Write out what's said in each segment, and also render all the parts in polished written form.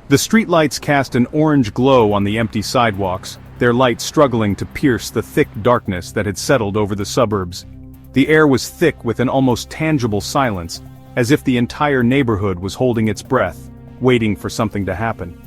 The streetlights cast an orange glow on the empty sidewalks, their light struggling to pierce the thick darkness that had settled over the suburbs. The air was thick with an almost tangible silence, as if the entire neighborhood was holding its breath, waiting for something to happen.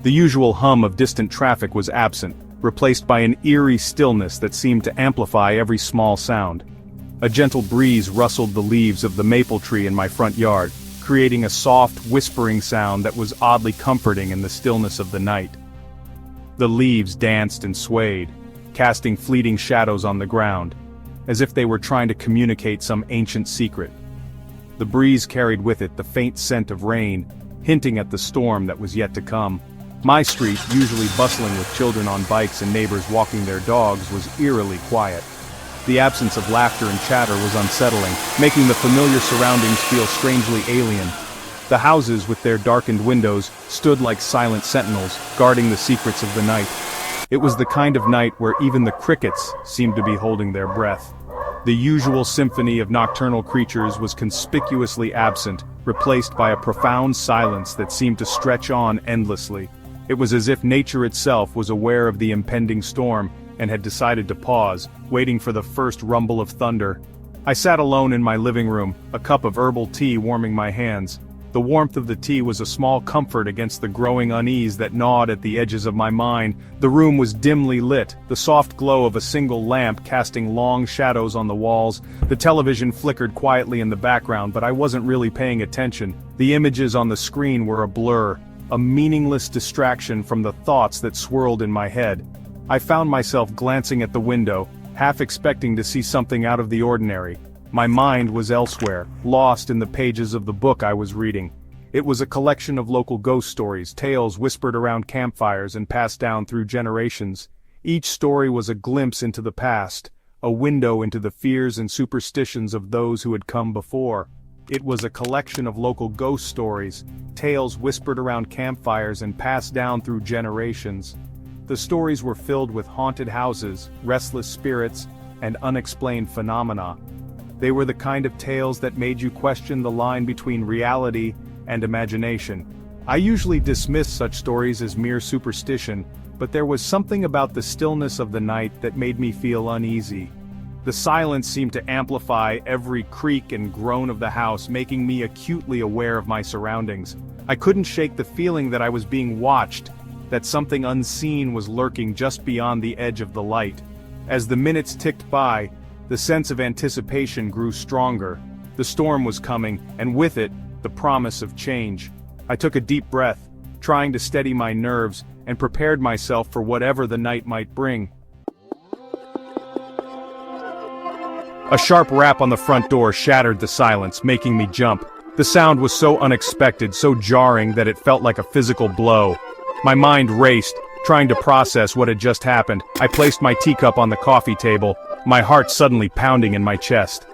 The usual hum of distant traffic was absent, replaced by an eerie stillness that seemed to amplify every small sound. A gentle breeze rustled the leaves of the maple tree in my front yard, creating a soft, whispering sound that was oddly comforting in the stillness of the night. The leaves danced and swayed, casting fleeting shadows on the ground, as if they were trying to communicate some ancient secret. The breeze carried with it the faint scent of rain, hinting at the storm that was yet to come. My street, usually bustling with children on bikes and neighbors walking their dogs, was eerily quiet. The absence of laughter and chatter was unsettling, making the familiar surroundings feel strangely alien. The houses, with their darkened windows, stood like silent sentinels, guarding the secrets of the night. It was the kind of night where even the crickets seemed to be holding their breath. The usual symphony of nocturnal creatures was conspicuously absent, replaced by a profound silence that seemed to stretch on endlessly. It was as if nature itself was aware of the impending storm, and had decided to pause, waiting for the first rumble of thunder. I sat alone in my living room, a cup of herbal tea warming my hands. The warmth of the tea was a small comfort against the growing unease that gnawed at the edges of my mind. The room was dimly lit, the soft glow of a single lamp casting long shadows on the walls. The television flickered quietly in the background, but I wasn't really paying attention. The images on the screen were a blur, a meaningless distraction from the thoughts that swirled in my head. I found myself glancing at the window, half expecting to see something out of the ordinary. My mind was elsewhere, lost in the pages of the book I was reading. It was a collection of local ghost stories, tales whispered around campfires and passed down through generations. Each story was a glimpse into the past, a window into the fears and superstitions of those who had come before. It was a collection of local ghost stories, tales whispered around campfires and passed down through generations. The stories were filled with haunted houses, restless spirits, and unexplained phenomena. They were the kind of tales that made you question the line between reality and imagination. I usually dismiss such stories as mere superstition, but there was something about the stillness of the night that made me feel uneasy. The silence seemed to amplify every creak and groan of the house, making me acutely aware of my surroundings. I couldn't shake the feeling that I was being watched, that something unseen was lurking just beyond the edge of the light. As the minutes ticked by, the sense of anticipation grew stronger. The storm was coming, and with it, the promise of change. I took a deep breath, trying to steady my nerves, and prepared myself for whatever the night might bring. A sharp rap on the front door shattered the silence, making me jump. The sound was so unexpected, so jarring that it felt like a physical blow. My mind raced, trying to process what had just happened. I placed my teacup on the coffee table, my heart suddenly pounding in my chest.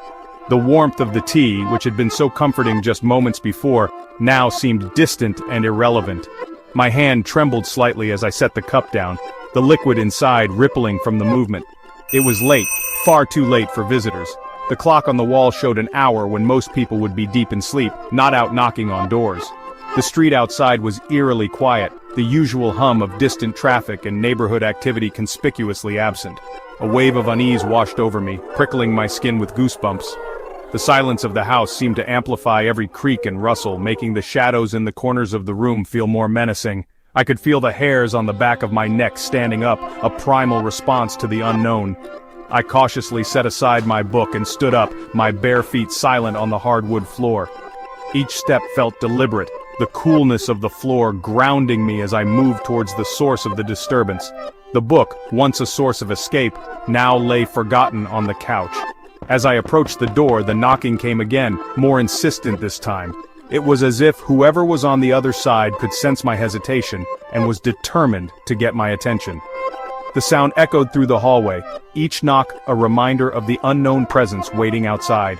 The warmth of the tea, which had been so comforting just moments before, now seemed distant and irrelevant. My hand trembled slightly as I set the cup down, the liquid inside rippling from the movement. It was late, far too late for visitors. The clock on the wall showed an hour when most people would be deep in sleep, not out knocking on doors. The street outside was eerily quiet, the usual hum of distant traffic and neighborhood activity conspicuously absent. A wave of unease washed over me, prickling my skin with goosebumps. The silence of the house seemed to amplify every creak and rustle, making the shadows in the corners of the room feel more menacing. I could feel the hairs on the back of my neck standing up, a primal response to the unknown. I cautiously set aside my book and stood up, my bare feet silent on the hardwood floor. Each step felt deliberate, the coolness of the floor grounding me as I moved towards the source of the disturbance. The book, once a source of escape, now lay forgotten on the couch. As I approached the door, the knocking came again, more insistent this time. It was as if whoever was on the other side could sense my hesitation, and was determined to get my attention. The sound echoed through the hallway, each knock a reminder of the unknown presence waiting outside.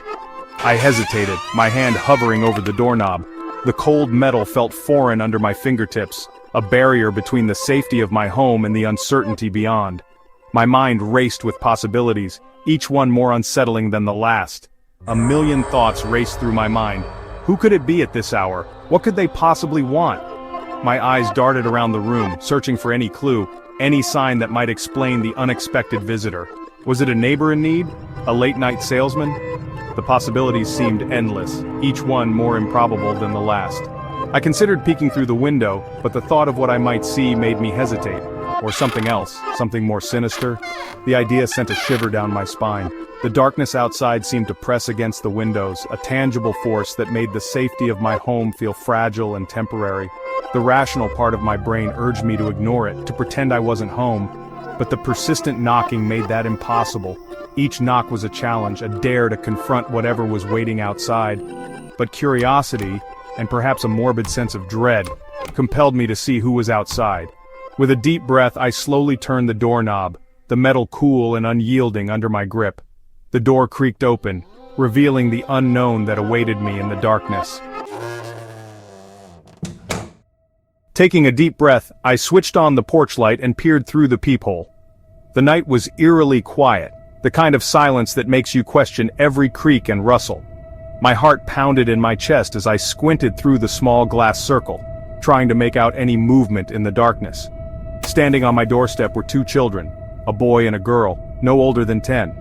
I hesitated, my hand hovering over the doorknob. The cold metal felt foreign under my fingertips, a barrier between the safety of my home and the uncertainty beyond. My mind raced with possibilities, each one more unsettling than the last. A million thoughts raced through my mind. Who could it be at this hour? What could they possibly want? My eyes darted around the room, searching for any clue, any sign that might explain the unexpected visitor. Was it a neighbor in need? A late-night salesman? The possibilities seemed endless, each one more improbable than the last. I considered peeking through the window, but the thought of what I might see made me hesitate. Or something else, something more sinister. The idea sent a shiver down my spine. The darkness outside seemed to press against the windows, a tangible force that made the safety of my home feel fragile and temporary. The rational part of my brain urged me to ignore it, to pretend I wasn't home. But the persistent knocking made that impossible. Each knock was a challenge, a dare to confront whatever was waiting outside. But curiosity, and perhaps a morbid sense of dread, compelled me to see who was outside. With a deep breath, I slowly turned the doorknob, the metal cool and unyielding under my grip. The door creaked open, revealing the unknown that awaited me in the darkness. Taking a deep breath, I switched on the porch light and peered through the peephole. The night was eerily quiet, the kind of silence that makes you question every creak and rustle. My heart pounded in my chest as I squinted through the small glass circle, trying to make out any movement in the darkness. Standing on my doorstep were two children, a boy and a girl, no older than 10.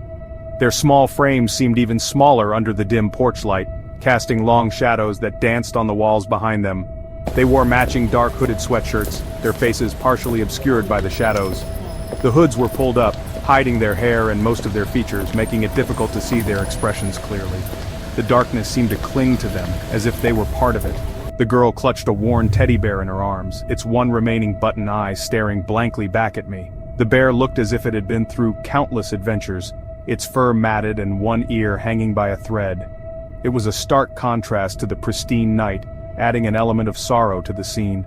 Their small frames seemed even smaller under the dim porch light, casting long shadows that danced on the walls behind them. They wore matching dark hooded sweatshirts, their faces partially obscured by the shadows. The hoods were pulled up, hiding their hair and most of their features, making it difficult to see their expressions clearly. The darkness seemed to cling to them, as if they were part of it. The girl clutched a worn teddy bear in her arms, its one remaining button eye staring blankly back at me. The bear looked as if it had been through countless adventures, its fur matted and one ear hanging by a thread. It was a stark contrast to the pristine night, adding an element of sorrow to the scene.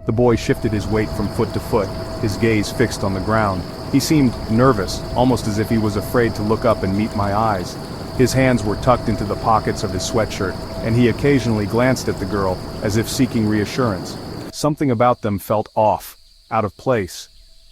The boy shifted his weight from foot to foot, his gaze fixed on the ground. He seemed nervous, almost as if he was afraid to look up and meet my eyes. His hands were tucked into the pockets of his sweatshirt, and he occasionally glanced at the girl, as if seeking reassurance. Something about them felt off, out of place.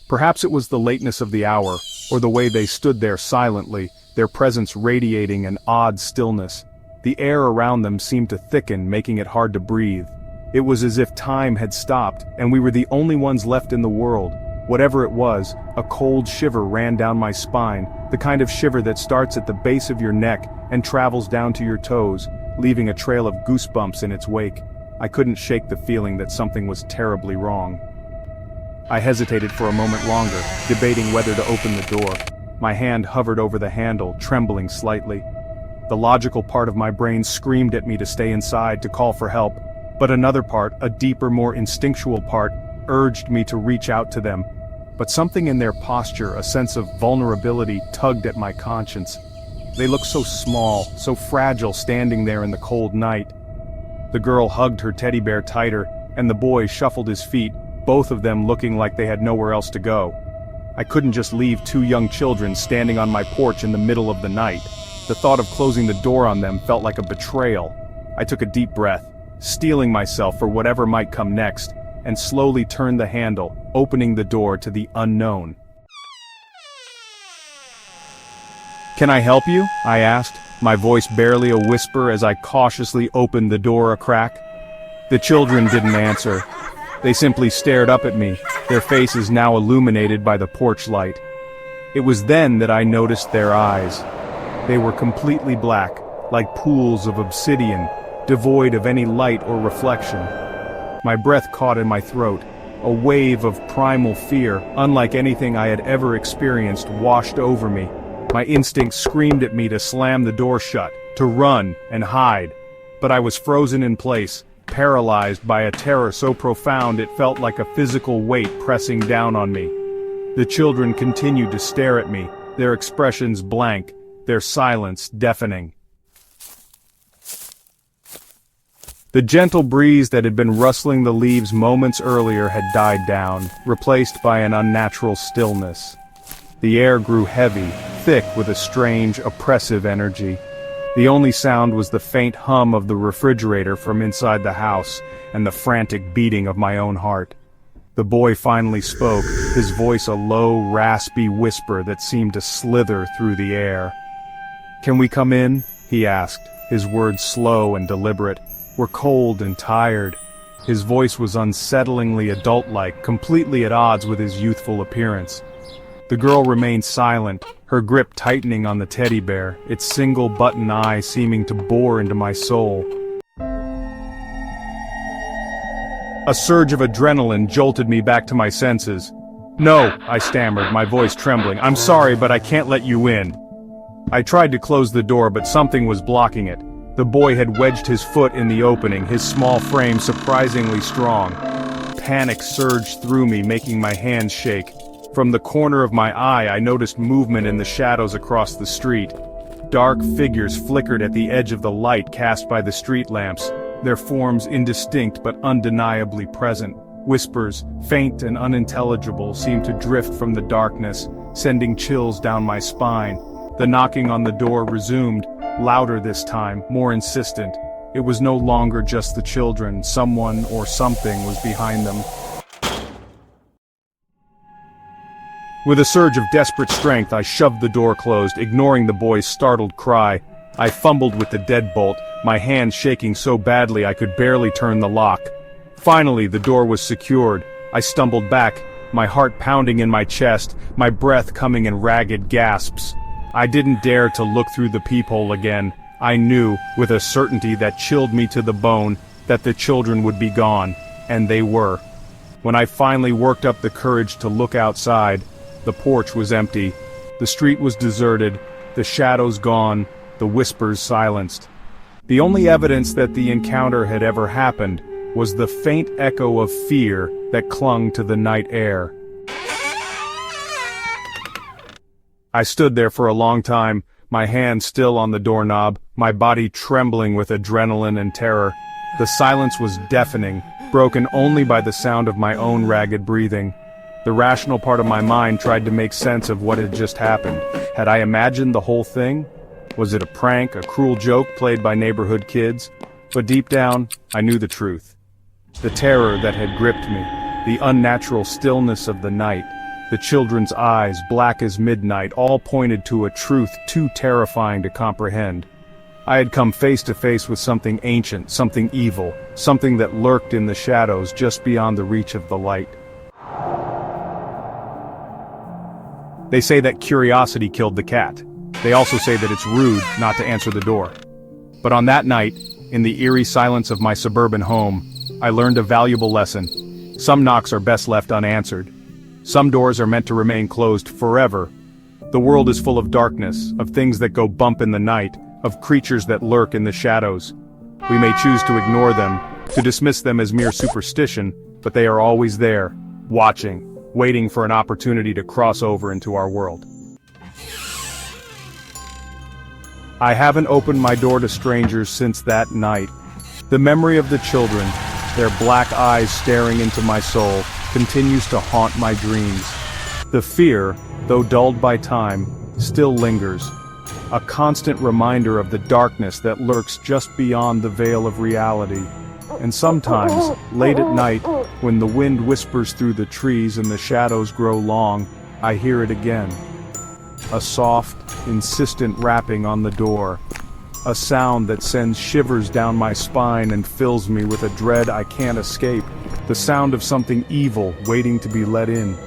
Perhaps it was the lateness of the hour, or the way they stood there silently, their presence radiating an odd stillness. The air around them seemed to thicken, making it hard to breathe. It was as if time had stopped, and we were the only ones left in the world. Whatever it was, a cold shiver ran down my spine, the kind of shiver that starts at the base of your neck and travels down to your toes, leaving a trail of goosebumps in its wake. I couldn't shake the feeling that something was terribly wrong. I hesitated for a moment longer, debating whether to open the door. My hand hovered over the handle, trembling slightly. The logical part of my brain screamed at me to stay inside, to call for help, but another part, a deeper, more instinctual part, urged me to reach out to them. But something in their posture, a sense of vulnerability, tugged at my conscience. They looked so small, so fragile standing there in the cold night. The girl hugged her teddy bear tighter, and the boy shuffled his feet, both of them looking like they had nowhere else to go. I couldn't just leave two young children standing on my porch in the middle of the night. The thought of closing the door on them felt like a betrayal. I took a deep breath, steeling myself for whatever might come next, and slowly turned the handle, opening the door to the unknown. "Can I help you?" I asked, my voice barely a whisper as I cautiously opened the door a crack. The children didn't answer. They simply stared up at me, their faces now illuminated by the porch light. It was then that I noticed their eyes. They were completely black, like pools of obsidian, devoid of any light or reflection. My breath caught in my throat. A wave of primal fear, unlike anything I had ever experienced, washed over me. My instincts screamed at me to slam the door shut, to run and hide. But I was frozen in place, paralyzed by a terror so profound it felt like a physical weight pressing down on me. The children continued to stare at me, their expressions blank, their silence deafening. The gentle breeze that had been rustling the leaves moments earlier had died down, replaced by an unnatural stillness. The air grew heavy, thick with a strange, oppressive energy. The only sound was the faint hum of the refrigerator from inside the house, and the frantic beating of my own heart. The boy finally spoke, his voice a low, raspy whisper that seemed to slither through the air. "Can we come in?" he asked, his words slow and deliberate. "We're cold and tired." His voice was unsettlingly adult-like, completely at odds with his youthful appearance. The girl remained silent, her grip tightening on the teddy bear, its single button eye seeming to bore into my soul. A surge of adrenaline jolted me back to my senses. "No," I stammered, my voice trembling. "I'm sorry, but I can't let you in." I tried to close the door, but something was blocking it. The boy had wedged his foot in the opening, his small frame surprisingly strong. Panic surged through me, making my hands shake. From the corner of my eye, I noticed movement in the shadows across the street. Dark figures flickered at the edge of the light cast by the street lamps, their forms indistinct but undeniably present. Whispers, faint and unintelligible, seemed to drift from the darkness, sending chills down my spine. The knocking on the door resumed, louder this time, more insistent. It was no longer just the children, someone or something was behind them. With a surge of desperate strength, I shoved the door closed, ignoring the boy's startled cry. I fumbled with the deadbolt, my hand shaking so badly I could barely turn the lock. Finally, the door was secured. I stumbled back, my heart pounding in my chest, my breath coming in ragged gasps. I didn't dare to look through the peephole again. I knew, with a certainty that chilled me to the bone, that the children would be gone, and they were. When I finally worked up the courage to look outside, the porch was empty, the street was deserted, the shadows gone, the whispers silenced. The only evidence that the encounter had ever happened was the faint echo of fear that clung to the night air. I stood there for a long time, my hand still on the doorknob, my body trembling with adrenaline and terror. The silence was deafening, broken only by the sound of my own ragged breathing. The rational part of my mind tried to make sense of what had just happened. Had I imagined the whole thing? Was it a prank, a cruel joke played by neighborhood kids? But deep down, I knew the truth. The terror that had gripped me, the unnatural stillness of the night, the children's eyes, black as midnight, all pointed to a truth too terrifying to comprehend. I had come face to face with something ancient, something evil, something that lurked in the shadows just beyond the reach of the light. They say that curiosity killed the cat. They also say that it's rude not to answer the door. But on that night, in the eerie silence of my suburban home, I learned a valuable lesson. Some knocks are best left unanswered. Some doors are meant to remain closed forever. The world is full of darkness, of things that go bump in the night, of creatures that lurk in the shadows. We may choose to ignore them, to dismiss them as mere superstition, but they are always there, watching, waiting for an opportunity to cross over into our world. I haven't opened my door to strangers since that night. The memory of the children, their black eyes staring into my soul, continues to haunt my dreams. The fear, though dulled by time, still lingers, a constant reminder of the darkness that lurks just beyond the veil of reality. And sometimes, late at night, when the wind whispers through the trees and the shadows grow long, I hear it again. A soft, insistent rapping on the door. A sound that sends shivers down my spine and fills me with a dread I can't escape. The sound of something evil waiting to be let in.